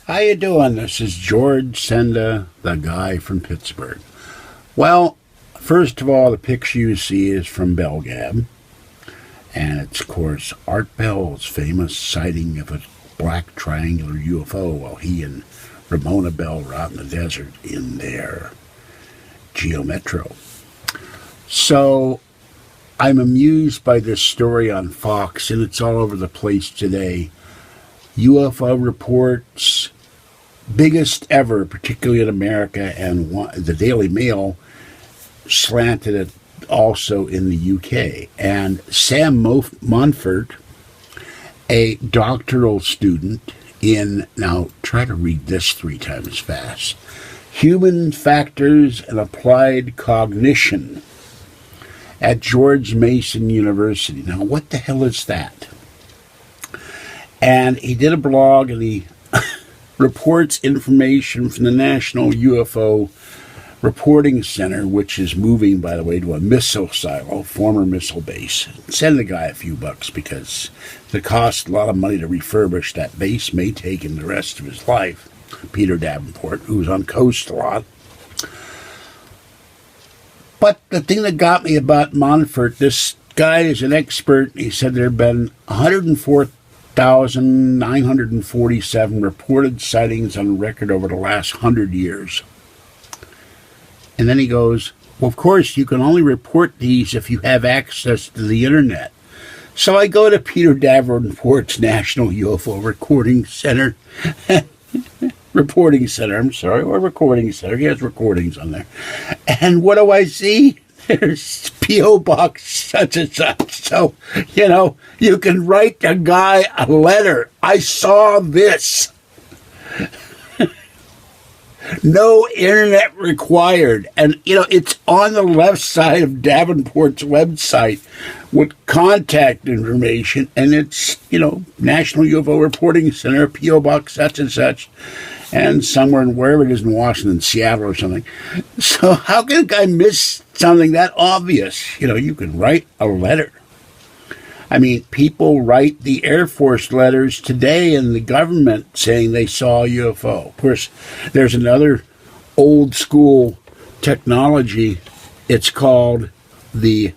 How you doing? This is George Senda, the guy from Pittsburgh. Well, first of all, the picture you see is from Belgab, and it's, of course, Art Bell's famous sighting of a black triangular UFO while he and Ramona Bell were out in the desert in their Geometro. So, I'm amused by this story on Fox, and it's all over the place today. UFO reports, biggest ever, particularly in America, and the Daily Mail slanted it also in the UK. And Sam Monfort, a doctoral student in, now try to read this 3 times fast, Human Factors and Applied Cognition at George Mason University. Now, what the hell is that? And he did a blog, and he reports information from the National UFO Reporting Center, which is moving, by the way, to a missile silo, former missile base. Send the guy a few bucks, because it costs a lot of money to refurbish that base, may take him the rest of his life. Peter Davenport, who's on Coast a lot. But the thing that got me about Monfort, this guy is an expert. He said there have been 104,947 reported sightings on record over the last 100 years. And then he goes, well, of course, you can only report these if you have access to the internet. So I go to Peter Davenport's National UFO Recording Center. Recording Center. He has recordings on there. And what do I see? There's P.O. Box such and such. So, you can write the guy a letter. I saw this. No internet required. And, it's on the left side of Davenport's website with contact information. And it's, National UFO Reporting Center, P.O. Box such and such. And somewhere, wherever it is in Washington, Seattle or something. So how can a guy miss something that obvious? You can write a letter. I mean, people write the Air Force letters today in the government saying they saw a UFO. Of course, there's another old school technology. It's called the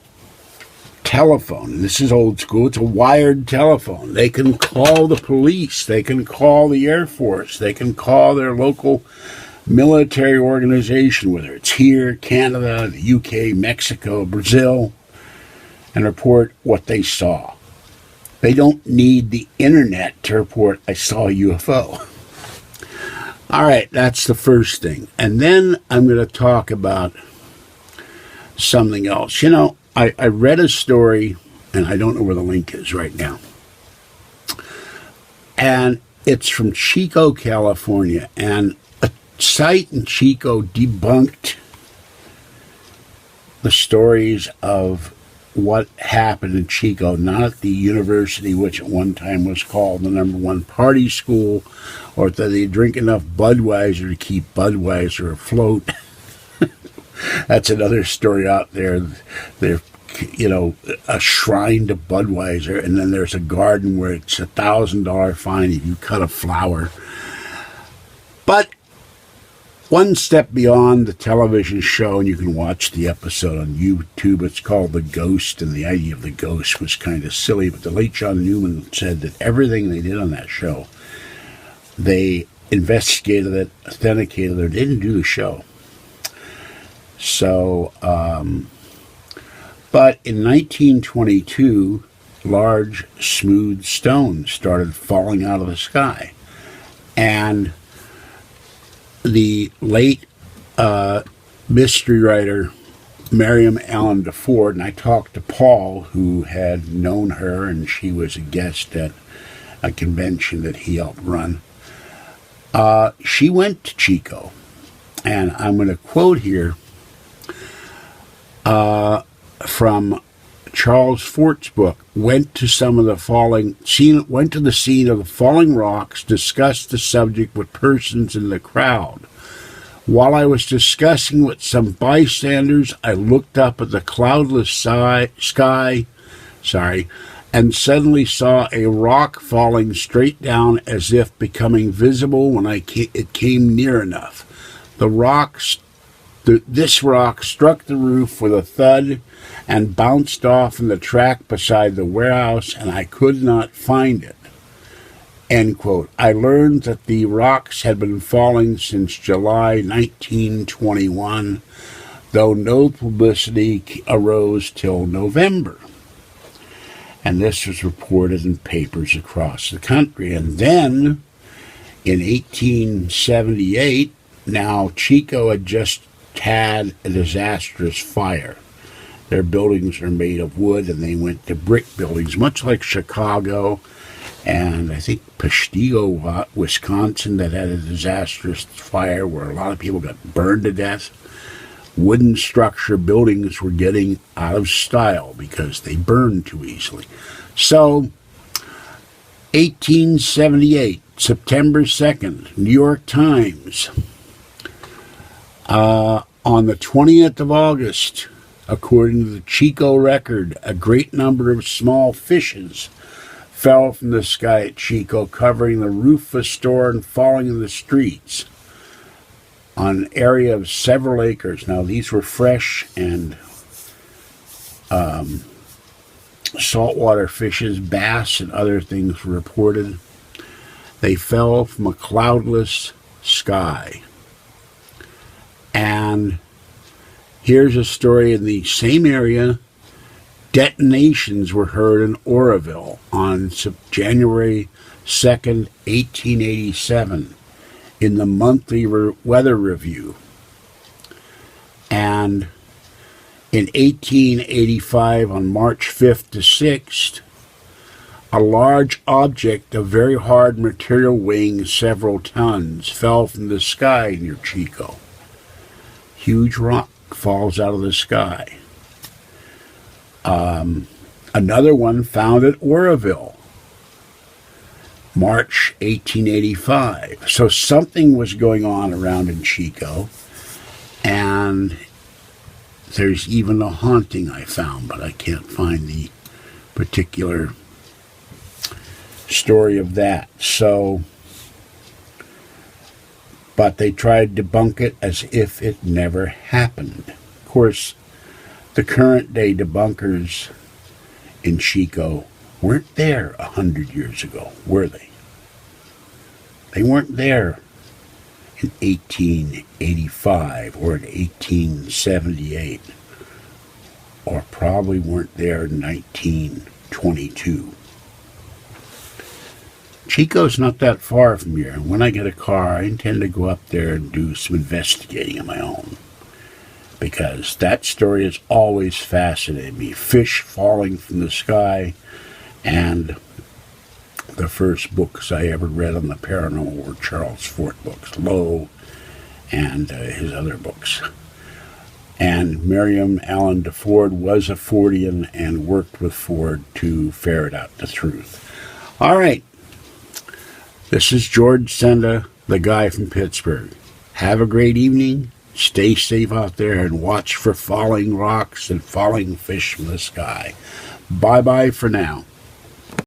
telephone. This is old school. It's a wired telephone. They can call the police. They can call the Air Force. They can call their local military organization, whether it's here, Canada, the UK, Mexico, Brazil, and report what they saw. They don't need the internet to report, I saw a UFO. All right, that's the first thing. And then I'm going to talk about something else. I read a story, and I don't know where the link is right now. And it's from Chico, California. And a site in Chico debunked the stories of what happened in Chico, not at the university, which at one time was called the #1 party school, or that they drink enough Budweiser to keep Budweiser afloat. That's another story out there. They're, a shrine to Budweiser, and then there's a garden where it's $1,000 fine if you cut a flower. But one step beyond the television show, and you can watch the episode on YouTube. It's called The Ghost, and the idea of the ghost was kind of silly, but the late John Newman said that everything they did on that show, they investigated it, authenticated it, they didn't do the show. So, but in 1922, large, smooth stones started falling out of the sky. And the late mystery writer Miriam Allen DeFord, and I talked to Paul, who had known her, and she was a guest at a convention that he helped run. She went to Chico, and I'm going to quote here from Charles Fort's book. Went to the scene of the falling rocks, discussed the subject with persons in the crowd. While I was discussing with some bystanders, I looked up at the cloudless sky, and suddenly saw a rock falling straight down as if becoming visible when it came near enough. This rock struck the roof with a thud and bounced off in the track beside the warehouse, and I could not find it. End quote. I learned that the rocks had been falling since July 1921, though no publicity arose till November. And this was reported in papers across the country. And then, in 1878, now Chico had just had a disastrous fire. Their buildings are made of wood, and they went to brick buildings, much like Chicago and I think Peshtigo, Wisconsin, that had a disastrous fire where a lot of people got burned to death. Wooden structure buildings were getting out of style because they burned too easily. So, 1878, September 2nd, New York Times. On the 20th of August, according to the Chico record, a great number of small fishes fell from the sky at Chico, covering the roof of a store and falling in the streets on an area of several acres. Now, these were fresh and saltwater fishes, bass and other things were reported. They fell from a cloudless sky. And here's a story in the same area. Detonations were heard in Oroville on January 2nd, 1887, in the monthly weather review. And in 1885, on March 5th to 6th, a large object of very hard material weighing several tons fell from the sky near Chico. Huge rock falls out of the sky. Another one found at Oroville, March 1885. So something was going on around in Chico, and there's even a haunting I found, but I can't find the particular story of that. So, but they tried to debunk it as if it never happened. Of course, the current day debunkers in Chico weren't there 100 years ago, were they? They weren't there in 1885 or in 1878, or probably weren't there in 1922. Chico's not that far from here, and when I get a car, I intend to go up there and do some investigating of my own, because that story has always fascinated me. Fish falling from the sky, and the first books I ever read on the paranormal were Charles Fort books, Lowe, and his other books. And Miriam Allen DeFord was a Fordian and worked with Ford to ferret out the truth. All right. This is George Senda, the guy from Pittsburgh. Have a great evening. Stay safe out there and watch for falling rocks and falling fish from the sky. Bye-bye for now.